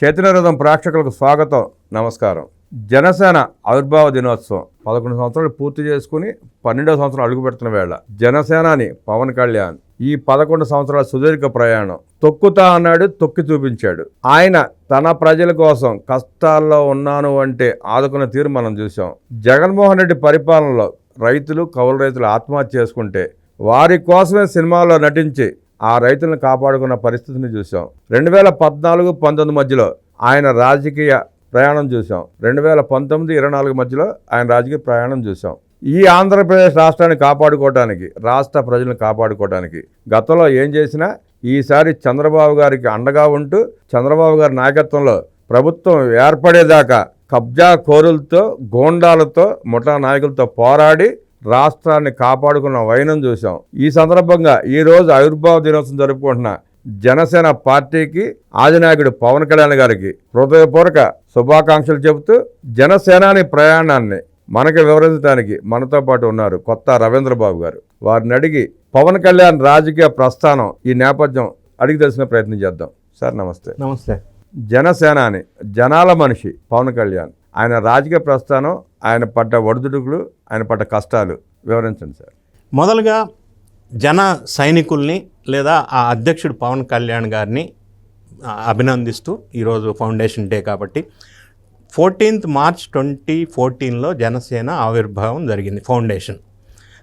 చైతన్యరథం ప్రేక్షకులకు స్వాగతం, నమస్కారం. జనసేన ఆవిర్భావ దినోత్సవం 11 సంవత్సరాలు పూర్తి చేసుకుని 12వ సంవత్సరం అడుగు పెడుతున్న వేళ జనసేనాని పవన్ కళ్యాణ్ ఈ 11 సంవత్సరాల సుదీర్ఘ ప్రయాణం తొక్కుతా అన్నాడు, తొక్కి చూపించాడు. ఆయన తన ప్రజల కోసం కష్టాల్లో ఉన్నాను అంటే ఆదుకున్న తీరు మనం చూసాం. జగన్మోహన్ రెడ్డి పరిపాలనలో రైతులు, కౌలు రైతులు ఆత్మహత్య చేసుకుంటే వారి కోసమే సినిమాలో నటించి ఆ రైతులను కాపాడుకున్న పరిస్థితిని చూసాం. 2014-19 మధ్యలో ఆయన రాజకీయ ప్రయాణం చూసాం. 2019-24 మధ్యలో ఆయన రాజకీయ ప్రయాణం చూసాం. ఈ ఆంధ్రప్రదేశ్ రాష్ట్రాన్ని కాపాడుకోవడానికి, రాష్ట్ర ప్రజలను కాపాడుకోవడానికి గతంలో ఏం చేసినా ఈసారి చంద్రబాబు గారికి అండగా ఉంటూ చంద్రబాబు గారి నాయకత్వంలో ప్రభుత్వం ఏర్పడేదాకా కబ్జా కోరులతో, గోండాలతో, ముఠా నాయకులతో పోరాడి రాష్ట్రాన్ని కాపాడుకున్న వైనం చూసాం. ఈ సందర్భంగా ఈరోజు ఆవిర్భావ దినోత్సవం జరుపుకుంటున్న జనసేన పార్టీకి ఆదినాయకుడు పవన్ కళ్యాణ్ గారికి హృదయపూర్వక శుభాకాంక్షలు చెబుతూ జనసేనాని ప్రయాణాన్ని మనకి వివరించడానికి మనతో పాటు ఉన్నారు కొత్త రవీంద్రబాబు గారు. వారిని అడిగి పవన్ కళ్యాణ్ రాజకీయ ప్రస్థానం, ఈ నేపథ్యం అడిగి తెలిసిన ప్రయత్నం చేద్దాం. సార్ నమస్తే. నమస్తే. జనసేనాని, జనాల మనిషి పవన్ కళ్యాణ్, ఆయన రాజకీయ ప్రస్థానం, ఆయన పడ్డ ఒడిదుడుకులు, ఆయన పడ్డ కష్టాలు వివరించండి సార్. మొదలుగా జన సైనికుల్ని లేదా ఆ అధ్యక్షుడు పవన్ కళ్యాణ్ గారిని అభినందిస్తూ, ఈరోజు ఫౌండేషన్ డే కాబట్టి 14th March 2014లో జనసేన ఆవిర్భావం జరిగింది, ఫౌండేషన్.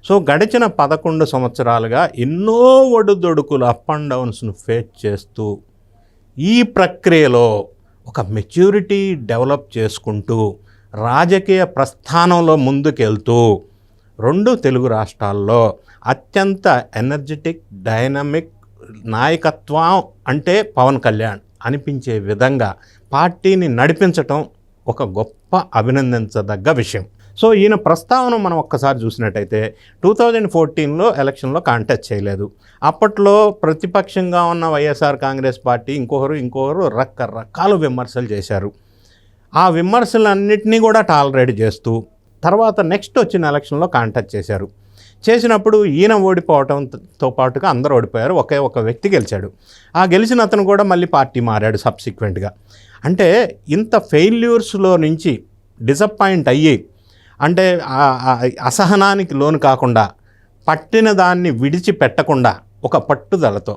సో గడిచిన 11 సంవత్సరాలుగా ఎన్నో ఒడుదొడుకులు, అప్ అండ్ డౌన్స్ను ఫేస్ చేస్తూ ఈ ప్రక్రియలో ఒక మెచ్యూరిటీ డెవలప్ చేసుకుంటూ రాజకీయ ప్రస్థానంలో ముందుకెళ్తూ 2 తెలుగు రాష్ట్రాల్లో అత్యంత ఎనర్జెటిక్, డైనమిక్ నాయకత్వం అంటే పవన్ కళ్యాణ్ అనిపించే విధంగా పార్టీని నడిపించటం ఒక గొప్ప అభినందించదగ్గ విషయం. సో ఈయన ప్రస్తావన మనం ఒక్కసారి చూసినట్టయితే 2014లో ఎలక్షన్లో కాంటెస్ట్ చేయలేదు. అప్పట్లో ప్రతిపక్షంగా ఉన్న వైఎస్ఆర్ కాంగ్రెస్ పార్టీ ఇంకొకరు రకరకాల విమర్శలు చేశారు. ఆ విమర్శలన్నింటినీ కూడా టాలరేట్ చేస్తూ తర్వాత నెక్స్ట్ వచ్చిన ఎలక్షన్లో కాంటెస్ట్ చేశారు. చేసినప్పుడు ఈయన ఓడిపోవడంతో పాటుగా అందరూ ఓడిపోయారు, ఒకే ఒక వ్యక్తి గెలిచాడు. ఆ గెలిచిన అతను కూడా మళ్ళీ పార్టీ మారాడు సబ్సిక్వెంట్గా. అంటే ఇంత ఫెయిల్యూర్స్లో నుంచి డిసప్పాయింట్ అయ్యి, అంటే అసహనానికి లోను కాకుండా, పట్టిన దాన్ని విడిచిపెట్టకుండా ఒక పట్టుదలతో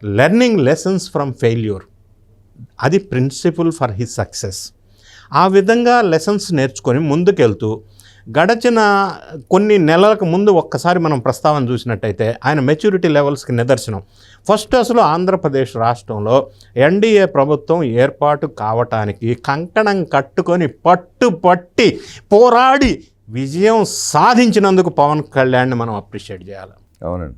లెర్నింగ్ లెసన్స్ ఫ్రమ్ ఫెయిల్యూర్, అది ప్రిన్సిపల్ ఫర్ హిస్ సక్సెస్. ఆ విధంగా లెసన్స్ నేర్చుకొని ముందుకెళ్తూ గడచిన కొన్ని నెలలకు ముందు ఒక్కసారి మనం ప్రస్తావన చూసినట్టయితే ఆయన మెచ్యూరిటీ లెవెల్స్కి నిదర్శనం. ఫస్ట్ అసలు ఆంధ్రప్రదేశ్ రాష్ట్రంలో ఎన్డీఏ ప్రభుత్వం ఏర్పాటు కావటానికి కంకణం కట్టుకొని పట్టి పోరాడి విజయం సాధించినందుకు పవన్ కళ్యాణ్ని మనం అప్రిషియేట్ చేయాలి. అవునండి.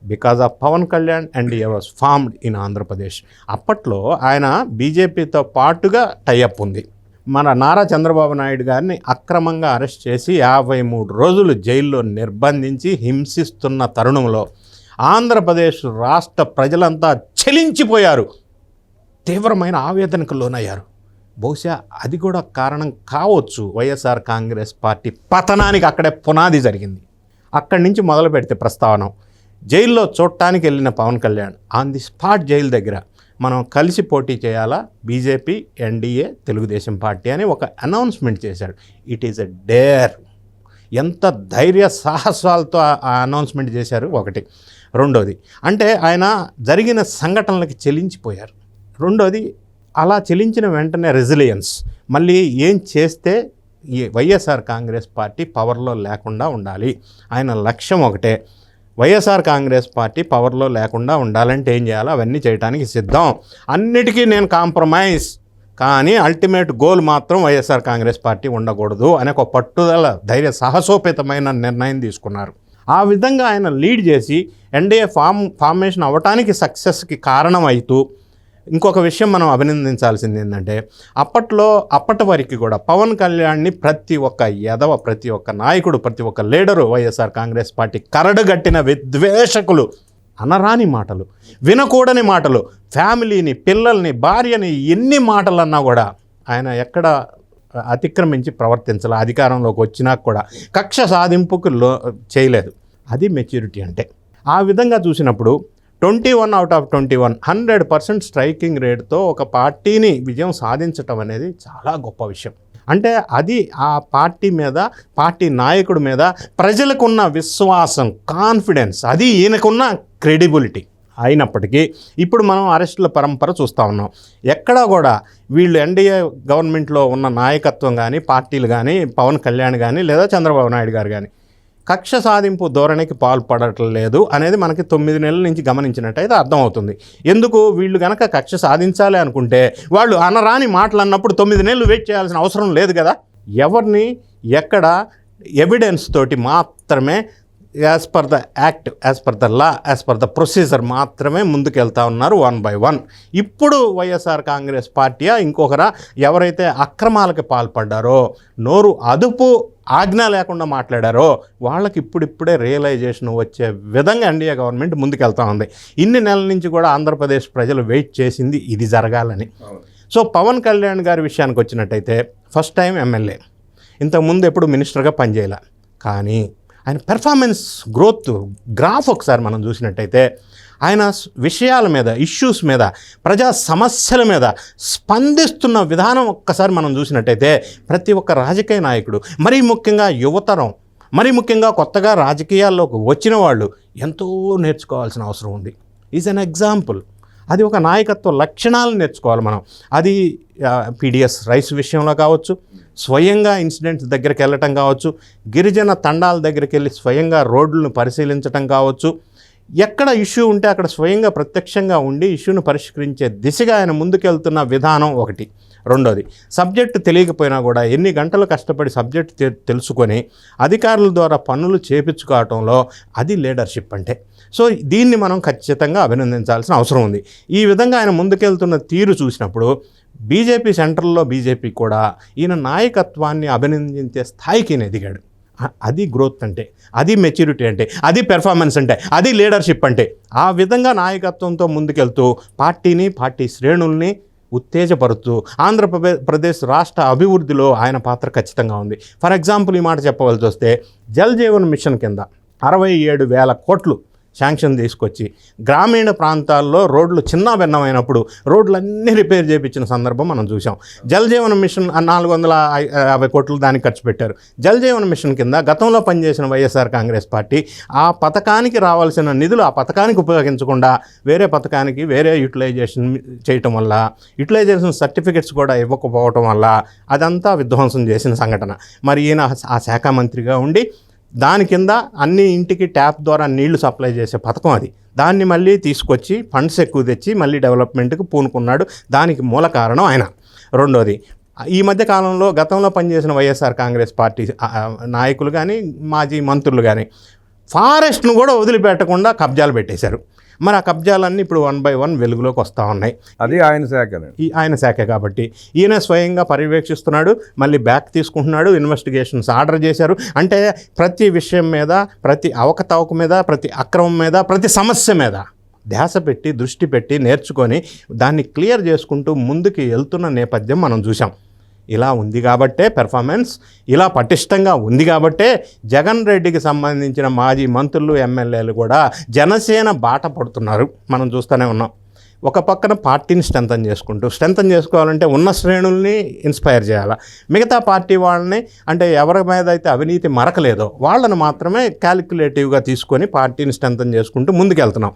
Because of Pawan Kalyan NDA was formed in Andhra Pradesh. అప్పట్లో ఆయన బీజేపీతో పాటుగా టైఅప్ ఉంది. మన నారా చంద్రబాబు నాయుడు గారిని అక్రమంగా అరెస్ట్ చేసి 53 రోజులు జైల్లో నిర్బంధించి హింసిస్తున్న తరుణంలో ఆంధ్రప్రదేశ్ రాష్ట్ర ప్రజలంతా చలించిపోయారు, తీవ్రమైన ఆవేదనకు లోనయ్యారు. బహుశా అది కూడా కారణం కావచ్చు. వైఎస్ఆర్ కాంగ్రెస్ పార్టీ పతనానికి అక్కడే పునాది జరిగింది. అక్కడి నుంచి మొదలు పెడితే ప్రస్తావన, జైల్లో చూడటానికి వెళ్ళిన Pawan Kalyan on the spot jail దగ్గర మనం కలిసి పోటీ చేయాలా, బీజేపీ, ఎన్డీఏ, తెలుగుదేశం పార్టీ అని ఒక అనౌన్స్మెంట్ చేశాడు. It is a dare. ఎంత ధైర్య సాహసాలతో ఆ అనౌన్స్మెంట్ చేశారు ఒకటి. రెండోది అంటే ఆయన జరిగిన సంఘటనలకి చెలించిపోయారు. రెండోది అలా చెలించిన వెంటనే రెసిలియన్స్, మళ్ళీ ఏం చేస్తే ఈ వైఎస్ఆర్ కాంగ్రెస్ పార్టీ పవర్లో లేకుండా ఉండాలి. ఆయన లక్ష్యం ఒకటే, వైఎస్ఆర్ కాంగ్రెస్ పార్టీ పవర్లో లేకుండా ఉండాలంటే ఏం చేయాలో అవన్నీ చేయడానికి సిద్ధం, అన్నిటికీ నేను కాంప్రమైజ్, కానీ అల్టిమేట్ గోల్ మాత్రం వైఎస్ఆర్ కాంగ్రెస్ పార్టీ ఉండకూడదు అనే ఒక పట్టుదల, ధైర్య సాహసోపేతమైన నిర్ణయం తీసుకున్నారు. ఆ విధంగా ఆయన లీడ్ చేసి ఎన్డీఏ ఫార్మేషన్ అవ్వటానికి సక్సెస్కి కారణం అవుతూ, ఇంకొక విషయం మనం అభినందించాల్సింది ఏంటంటే అప్పటి వరకు కూడా పవన్ కళ్యాణ్ని ప్రతి ఒక్క యదవ, ప్రతి ఒక్క నాయకుడు, ప్రతి ఒక్క లీడరు, వైఎస్ఆర్ కాంగ్రెస్ పార్టీ కరడుగట్టిన విద్వేషకులు, అనరాని మాటలు, వినకూడని మాటలు, ఫ్యామిలీని, పిల్లల్ని, భార్యని ఎన్ని మాటలన్నా కూడా ఆయన ఎక్కడ అతిక్రమించి ప్రవర్తించాలి. అధికారంలోకి వచ్చినా కూడా కక్ష సాధింపుకు చేయలేదు. అది మెచ్యూరిటీ అంటే. ఆ విధంగా చూసినప్పుడు 21 out of 21 100% స్ట్రైకింగ్ రేట్తో ఒక పార్టీని విజయం సాధించటం అనేది చాలా గొప్ప విషయం. అంటే అది ఆ పార్టీ మీద, పార్టీ నాయకుడి మీద ప్రజలకున్న విశ్వాసం, కాన్ఫిడెన్స్, అది ఈయనకున్న క్రెడిబిలిటీ. అయినప్పటికీ ఇప్పుడు మనం అరెస్టుల పరంపర చూస్తూ ఉన్నాం. ఎక్కడా కూడా వీళ్ళు ఎన్డీఏ గవర్నమెంట్లో ఉన్న నాయకత్వం కానీ, పార్టీలు కానీ, పవన్ కళ్యాణ్ కానీ లేదా చంద్రబాబు నాయుడు గారు కానీ కక్ష సాధింపు ధోరణికి పాల్పడట్లేదు అనేది మనకి 9 నెలల నుంచి గమనించినట్టయితే అర్థమవుతుంది. ఎందుకు వీళ్ళు కనుక కక్ష సాధించాలి అనుకుంటే వాళ్ళు అనరాని మాటలు అన్నప్పుడు 9 నెలలు వెయిట్ చేయాల్సిన అవసరం లేదు కదా. ఎవరిని ఎక్కడ ఎవిడెన్స్ తోటి మాత్రమే as per the act, as per the law, as per the procedure మాత్రమే ముందుకెళ్తా ఉన్నారు 1 by 1. ఇప్పుడు వైఎస్ఆర్ కాంగ్రెస్ పార్టీయా ఇంకొకరా ఎవరైతే అక్రమాలకు పాల్పడ్డారో, నోరు అదుపు ఆజ్ఞ లేకుండా మాట్లాడారో వాళ్ళకి ఇప్పుడిప్పుడే రియలైజేషన్ వచ్చే విధంగా ఎన్డీఏ గవర్నమెంట్ ముందుకెళ్తా ఉంది. ఇన్ని నెలల నుంచి కూడా ఆంధ్రప్రదేశ్ ప్రజలు వెయిట్ చేసింది ఇది జరగాలని. సో పవన్ కళ్యాణ్ గారి విషయానికి వచ్చినట్టయితే ఫస్ట్ టైం ఎమ్మెల్యే, ఇంతకుముందు ఎప్పుడు మినిస్టర్గా పనిచేయాల, కానీ ఆయన పెర్ఫార్మెన్స్ గ్రోత్ గ్రాఫ్ ఒకసారి మనం చూసినట్టయితే ఆయన విషయాల మీద, ఇష్యూస్ మీద, ప్రజా సమస్యల మీద స్పందిస్తున్న విధానం ఒక్కసారి మనం చూసినట్టయితే ప్రతి ఒక్క రాజకీయ నాయకుడు, మరీ ముఖ్యంగా యువతరం, మరీ ముఖ్యంగా కొత్తగా రాజకీయాల్లోకి వచ్చిన వాళ్ళు ఎంతో నేర్చుకోవాల్సిన అవసరం ఉంది. Is an example. అది ఒక నాయకత్వ లక్షణాలను నేర్చుకోవాలి మనం. అది పీడిఎస్ రైస్ విషయంలో కావచ్చు, స్వయంగా ఇన్సిడెంట్స్ దగ్గరికి వెళ్ళటం కావచ్చు, గిరిజన తండాల దగ్గరికి వెళ్ళి స్వయంగా రోడ్లను పరిశీలించటం కావచ్చు, ఎక్కడ ఇష్యూ ఉంటే అక్కడ స్వయంగా ప్రత్యక్షంగా ఉండి ఇష్యూను పరిష్కరించే దిశగా ఆయన ముందుకెళ్తున్న విధానం ఒకటి. రెండోది, సబ్జెక్టు తెలియకపోయినా కూడా ఎన్ని గంటలు కష్టపడి సబ్జెక్టు తెలుసుకొని అధికారుల ద్వారా పనులు చేపించుకోవటంలో అది లీడర్షిప్ అంటే. సో దీన్ని మనం ఖచ్చితంగా అభినందించాల్సిన అవసరం ఉంది. ఈ విధంగా ఆయన ముందుకెళ్తున్న తీరు చూసినప్పుడు బీజేపీ సెంట్రల్లో బీజేపీ కూడా ఈయన నాయకత్వాన్ని అభినందించే స్థాయికి ఈయన ఎదిగాడు. అది గ్రోత్ అంటే, అది మెచ్యూరిటీ అంటే, అది పెర్ఫార్మెన్స్ అంటే, అది లీడర్షిప్ అంటే. ఆ విధంగా నాయకత్వంతో ముందుకెళ్తూ పార్టీని, పార్టీ శ్రేణుల్ని ఉత్తేజపరుస్తూ ఆంధ్రప్రదేశ్ రాష్ట్ర అభివృద్ధిలో ఆయన పాత్ర ఖచ్చితంగా ఉంది. ఫర్ ఎగ్జాంపుల్ ఈ మాట చెప్పవలసి వస్తే జల్ జీవన్ మిషన్ కింద 67,000 కోట్లు శాంక్షన్ తీసుకొచ్చి గ్రామీణ ప్రాంతాల్లో రోడ్లు చిన్న భిన్నమైనప్పుడు రోడ్లన్నీ రిపేర్ చేయించిన సందర్భం మనం చూసాం. జల్ జీవన్ మిషన్ 450 కోట్లు దానికి ఖర్చు పెట్టారు. జల్ జీవన్ మిషన్ కింద గతంలో పనిచేసిన వైఎస్ఆర్ కాంగ్రెస్ పార్టీ ఆ పథకానికి రావాల్సిన నిధులు ఆ పథకానికి ఉపయోగించకుండా వేరే పథకానికి వేరే యూటిలైజేషన్ చేయటం వల్ల, యూటిలైజేషన్ సర్టిఫికెట్స్ కూడా ఇవ్వకపోవటం వల్ల అదంతా విధ్వంసం చేసిన సంఘటన. మరి ఈయన ఆ శాఖ మంత్రిగా ఉండి దాని కింద అన్ని ఇంటికి ట్యాప్ ద్వారా నీళ్లు సప్లై చేసే పథకం అది, దాన్ని మళ్ళీ తీసుకొచ్చి ఫండ్స్ ఎక్కువ తెచ్చి మళ్ళీ డెవలప్మెంట్కి పూనుకున్నాడు. దానికి మూల కారణం ఆయన. రెండోది, ఈ మధ్య కాలంలో గతంలో పనిచేసిన వైఎస్ఆర్ కాంగ్రెస్ పార్టీ నాయకులు కానీ, మాజీ మంత్రులు కానీ ఫారెస్ట్ను కూడా వదిలిపెట్టకుండా కబ్జాలు పెట్టేశారు. మరి ఆ కబ్జాలన్నీ ఇప్పుడు 1 by 1 వెలుగులోకి వస్తూ ఉన్నాయి. అది ఆయన శాఖనే, ఆయన శాఖ కాబట్టి ఈయన స్వయంగా పర్యవేక్షిస్తున్నాడు, మళ్ళీ బ్యాక్ తీసుకుంటున్నాడు, ఇన్వెస్టిగేషన్స్ ఆర్డర్ చేశారు. అంటే ప్రతి విషయం మీద, ప్రతి అవకతవక మీద, ప్రతి అక్రమం మీద, ప్రతి సమస్య మీద ధ్యాస పెట్టి, దృష్టి పెట్టి, నేర్చుకొని దాన్ని క్లియర్ చేసుకుంటూ ముందుకు వెళ్తున్న నేపథ్యం మనం చూసాం. ఇలా ఉంది కాబట్టే పెర్ఫార్మెన్స్, ఇలా పటిష్టంగా ఉంది కాబట్టే జగన్ రెడ్డికి సంబంధించిన మాజీ మంత్రులు, ఎమ్మెల్యేలు కూడా జనసేన బాట పడుతున్నారు. మనం చూస్తూనే ఉన్నాం. ఒక పక్కన పార్టీని స్ట్రెంథన్ చేసుకోవాలంటే ఉన్న శ్రేణుల్ని ఇన్స్పైర్ చేయాలి. మిగతా పార్టీ వాళ్ళని, అంటే ఎవరి మీద అయితే అవినీతి మరకలేదో వాళ్ళని మాత్రమే క్యాలిక్యులేటివ్గా తీసుకొని పార్టీని స్ట్రెంథన్ చేసుకుంటూ ముందుకెళ్తున్నాం.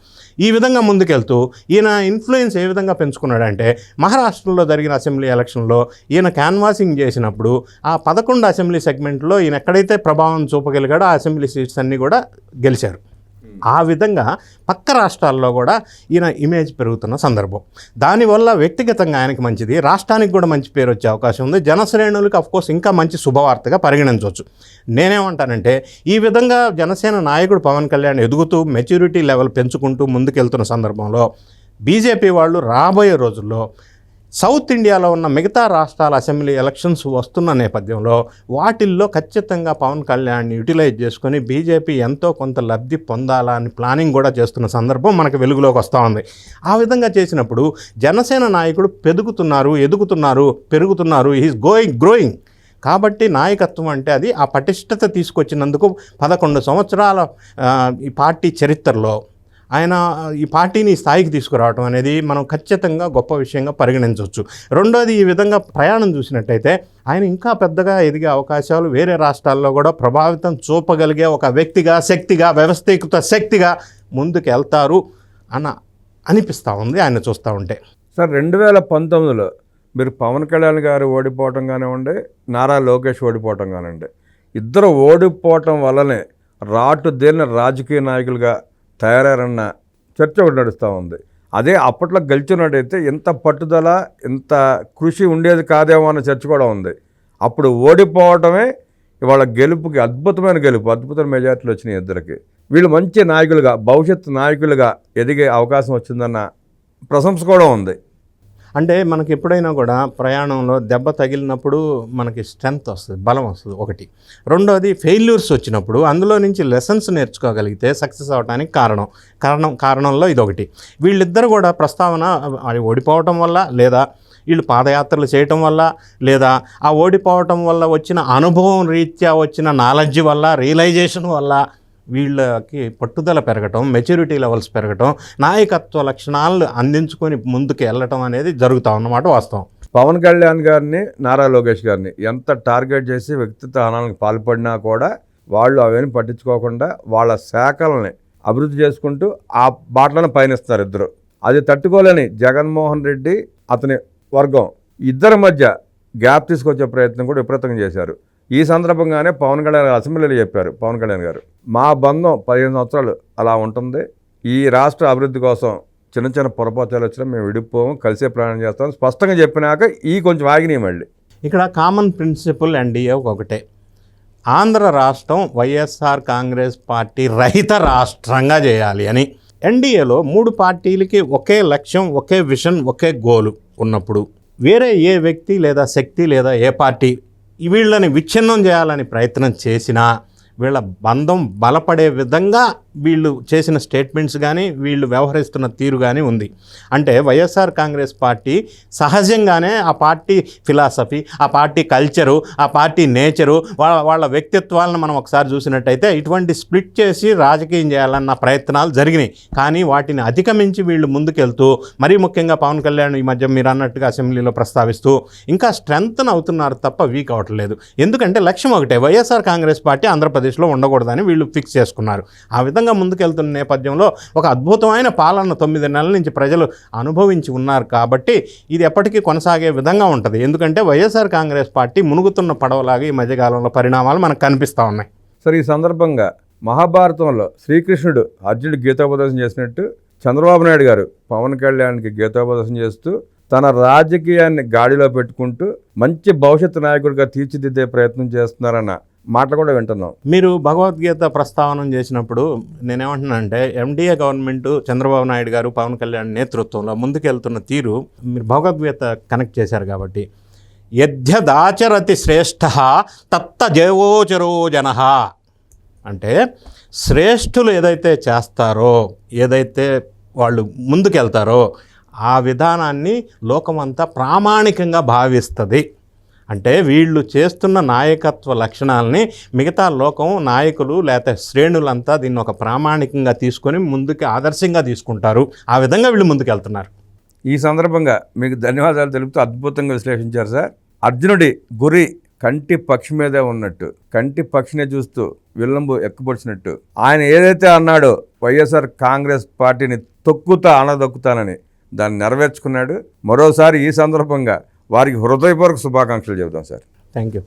ఈ విధంగా ముందుకెళ్తూ ఈయన ఇన్ఫ్లుయెన్స్ ఏ విధంగా పెంచుకున్నాడంటే, మహారాష్ట్రలో జరిగిన అసెంబ్లీ ఎలక్షన్లో ఈయన క్యాన్వాసింగ్ చేసినప్పుడు ఆ 11 అసెంబ్లీ సెగ్మెంట్లో ఈయన ఎక్కడైతే ప్రభావం చూపగలిగాడో ఆ అసెంబ్లీ సీట్స్ అన్నీ కూడా గెలిచారు. ఆ విధంగా పక్క రాష్ట్రాల్లో కూడా ఈయన ఇమేజ్ పెరుగుతున్న సందర్భం. దానివల్ల వ్యక్తిగతంగా ఆయనకి మంచిది, రాష్ట్రానికి కూడా మంచి పేరు వచ్చే అవకాశం ఉంది. జనశ్రేణులకు అఫ్కోర్స్ ఇంకా మంచి శుభవార్తగా పరిగణించవచ్చు. నేనేమంటానంటే, ఈ విధంగా జనసేన నాయకుడు పవన్ కళ్యాణ్ ఎదుగుతూ మెచ్యూరిటీ లెవెల్ పెంచుకుంటూ ముందుకెళ్తున్న సందర్భంలో బీజేపీ వాళ్ళు రాబోయే రోజుల్లో సౌత్ ఇండియాలో ఉన్న మిగతా రాష్ట్రాల అసెంబ్లీ ఎలక్షన్స్ వస్తున్న నేపథ్యంలో వాటిల్లో ఖచ్చితంగా పవన్ కళ్యాణ్ని యూటిలైజ్ చేసుకొని బీజేపీ ఎంతో కొంత లబ్ధి పొందాలా అని ప్లానింగ్ కూడా చేస్తున్న సందర్భం మనకు వెలుగులోకి వస్తూ ఉంది. ఆ విధంగా చేసినప్పుడు జనసేన నాయకుడు పెరుగుతున్నారు, హీస్ గ్రోయింగ్. కాబట్టి నాయకత్వం అంటే అది ఆ పటిష్టత తీసుకొచ్చినందుకు 11 సంవత్సరాల ఈ పార్టీ చరిత్రలో ఆయన ఈ పార్టీని ఈ స్థాయికి తీసుకురావడం అనేది మనం ఖచ్చితంగా గొప్ప విషయంగా పరిగణించవచ్చు. రెండోది, ఈ విధంగా ప్రయాణం చూసినట్టయితే ఆయన ఇంకా పెద్దగా ఎదిగే అవకాశాలు, వేరే రాష్ట్రాల్లో కూడా ప్రభావితం చూపగలిగే ఒక వ్యక్తిగా, శక్తిగా, వ్యవస్థీకృత శక్తిగా ముందుకు వెళ్తారు అనిపిస్తూ ఉంది ఆయన చూస్తూ ఉంటే. సార్ 2019లో మీరు పవన్ కళ్యాణ్ గారు ఓడిపోవటం కానివ్వండి, నారా లోకేష్ ఓడిపోవటం కానివ్వండి, ఇద్దరు ఓడిపోవటం వల్లనే రాటుదేలిన రాజకీయ నాయకులుగా తయారన్న చర్చ ఒకటి నడుస్తూ ఉంది. అదే అప్పట్లో గెలిచినట్టయితే ఇంత పట్టుదల, ఇంత కృషి ఉండేది కాదేమో అన్న చర్చ కూడా ఉంది. అప్పుడు ఓడిపోవటమే ఇవాళ గెలుపుకి అద్భుతమైన మెజార్టీలు వచ్చినాయి ఇద్దరికి. వీళ్ళు మంచి నాయకులుగా, భవిష్యత్తు నాయకులుగా ఎదిగే అవకాశం వచ్చిందన్న ప్రశంస కూడా ఉంది. అంటే మనకి ఎప్పుడైనా కూడా ప్రయాణంలో దెబ్బ తగిలినప్పుడు మనకి స్ట్రెంగ్త్ వస్తుంది, బలం వస్తుంది ఒకటి. రెండోది, ఫెయిల్యూర్స్ వచ్చినప్పుడు అందులో నుంచి లెసన్స్ నేర్చుకోగలిగితే సక్సెస్ అవడానికి కారణంలో ఇదొకటి. వీళ్ళిద్దరు కూడా ప్రస్తావన ఓడిపోవటం వల్ల, లేదా వీళ్ళు పాదయాత్రలు చేయటం వల్ల, లేదా ఆ ఓడిపోవటం వల్ల వచ్చిన అనుభవం రీత్యా వచ్చిన నాలెడ్జ్ వల్ల, రియలైజేషన్ వల్ల వీళ్ళకి పట్టుదల పెరగటం, మెచ్యూరిటీ లెవెల్స్ పెరగటం, నాయకత్వ లక్షణాలను అందించుకొని ముందుకు వెళ్ళటం అనేది జరుగుతూ ఉన్నమాట వాస్తవం. పవన్ కళ్యాణ్ గారిని, నారా లోకేష్ గారిని ఎంత టార్గెట్ చేసి వ్యక్తిత్వ హనాలకు పాల్పడినా కూడా వాళ్ళు అవేమి పట్టించుకోకుండా వాళ్ళ శాఖల్ని అభివృద్ధి చేసుకుంటూ ఆ బాటలను పయనిస్తారు ఇద్దరు. అది తట్టుకోలేని జగన్మోహన్ రెడ్డి, అతని వర్గం ఇద్దరి మధ్య గ్యాప్ తీసుకొచ్చే ప్రయత్నం కూడా విపరీతంగా చేశారు. ఈ సందర్భంగానే పవన్ కళ్యాణ్ గారు అసెంబ్లీలో చెప్పారు, పవన్ కళ్యాణ్ గారు, మా బంధం 15 సంవత్సరాలు అలా ఉంటుంది, ఈ రాష్ట్ర అభివృద్ధి కోసం చిన్న చిన్న పొరపాట్లు వచ్చినా మేము విడిపోము, కలిసే ప్రయాణం చేస్తాం స్పష్టంగా చెప్పినాక ఈ కొంచెం ఆగినాయి. మళ్ళీ ఇక్కడ కామన్ ప్రిన్సిపల్ ఎన్డీఏ ఒకటే, ఆంధ్ర రాష్ట్రం వైఎస్ఆర్ కాంగ్రెస్ పార్టీ రహిత రాష్ట్రంగా చేయాలి అని. ఎన్డీఏలో 3 పార్టీలకి ఒకే లక్ష్యం, ఒకే విజన్, ఒకే గోలు ఉన్నప్పుడు వేరే ఏ వ్యక్తి లేదా శక్తి లేదా ఏ పార్టీ వీళ్ళని విచ్ఛిన్నం చేయాలని ప్రయత్నం చేసినా వీళ్ళ బంధం బలపడే విధంగా వీళ్ళు చేసిన స్టేట్మెంట్స్ కానీ, వీళ్ళు వ్యవహరిస్తున్న తీరు కానీ ఉంది. అంటే వైఎస్ఆర్ కాంగ్రెస్ పార్టీ సహజంగానే ఆ పార్టీ ఫిలాసఫీ, ఆ పార్టీ కల్చరు, ఆ పార్టీ నేచరు, వాళ్ళ వ్యక్తిత్వాలను మనం ఒకసారి చూసినట్టయితే ఇటువంటి స్ప్లిట్ చేసి రాజకీయం చేయాలన్న ప్రయత్నాలు జరిగినాయి. కానీ వాటిని అధిగమించి వీళ్ళు ముందుకెళ్తూ, మరీ ముఖ్యంగా పవన్ కళ్యాణ్ ఈ మధ్య మీరు అన్నట్టుగా అసెంబ్లీలో ప్రస్తావిస్తూ ఇంకా స్ట్రెంగ్త్ అవుతున్నారు తప్ప వీక్ అవ్వట్లేదు. ఎందుకంటే లక్ష్యం ఒకటే, వైఎస్ఆర్ కాంగ్రెస్ పార్టీ ఆంధ్రప్రదేశ్లో ఉండకూడదని వీళ్ళు ఫిక్స్ చేసుకున్నారు. ఆ విధంగా ముందుకెళ్తున్న నేపథ్యంలో ఒక అద్భుతమైన పాలన 9 నెలల నుంచి ప్రజలు అనుభవించి ఉన్నారు. కాబట్టి ఇది ఎప్పటికీ కొనసాగే విధంగా ఉంటుంది. ఎందుకంటే వైఎస్ఆర్ కాంగ్రెస్ పార్టీ మునుగుతున్న పడవలాగా ఈ మధ్యకాలంలో పరిణామాలు మనకు కనిపిస్తూ ఉన్నాయి. సరే, ఈ సందర్భంగా మహాభారతంలో శ్రీకృష్ణుడు అర్జునుడు గీతోపదేశం చేసినట్టు చంద్రబాబు నాయుడు గారు పవన్ కళ్యాణ్కి గీతోపదేశం చేస్తూ తన రాజకీయాన్ని గాడిలో పెట్టుకుంటూ మంచి భవిష్యత్తు నాయకుడిగా తీర్చిదిద్దే ప్రయత్నం చేస్తున్నారన్న మాటలు కూడా వింటున్నాం. మీరు భగవద్గీత ప్రస్తావన చేసినప్పుడు నేనేమంటున్నానంటే, ఎన్డీఏ గవర్నమెంట్ చంద్రబాబు నాయుడు గారు పవన్ కళ్యాణ్ నేతృత్వంలో ముందుకెళ్తున్న తీరు మీరు భగవద్గీత కనెక్ట్ చేశారు కాబట్టి, యద్యదాచరతి శ్రేష్ఠ తత్త జయోచరో జనః అంటే శ్రేష్ఠులు ఏదైతే చేస్తారో, ఏదైతే వాళ్ళు ముందుకెళ్తారో ఆ విధానాన్ని లోకమంతా ప్రామాణికంగా భావిస్తుంది. అంటే వీళ్ళు చేస్తున్న నాయకత్వ లక్షణాలని మిగతా లోకం, నాయకులు లేకపోతే శ్రేణులంతా దీన్ని ఒక ప్రామాణికంగా తీసుకొని ముందుకు ఆదర్శంగా తీసుకుంటారు. ఆ విధంగా వీళ్ళు ముందుకెళ్తున్నారు. ఈ సందర్భంగా మీకు ధన్యవాదాలు తెలుపుతూ అద్భుతంగా విశ్లేషించారు సార్. అర్జునుడి గురి కంటి పక్షి మీదే ఉన్నట్టు, కంటి పక్షినే చూస్తూ విల్లంబు ఎక్కబొడిచినట్టు ఆయన ఏదైతే అన్నాడో వైఎస్ఆర్ కాంగ్రెస్ పార్టీని అణదొక్కుతానని దాన్ని నెరవేర్చుకున్నాడు. మరోసారి ఈ సందర్భంగా వారికి హృదయపూర్వక శుభాకాంక్షలు చెబుతాం సార్. Thank you.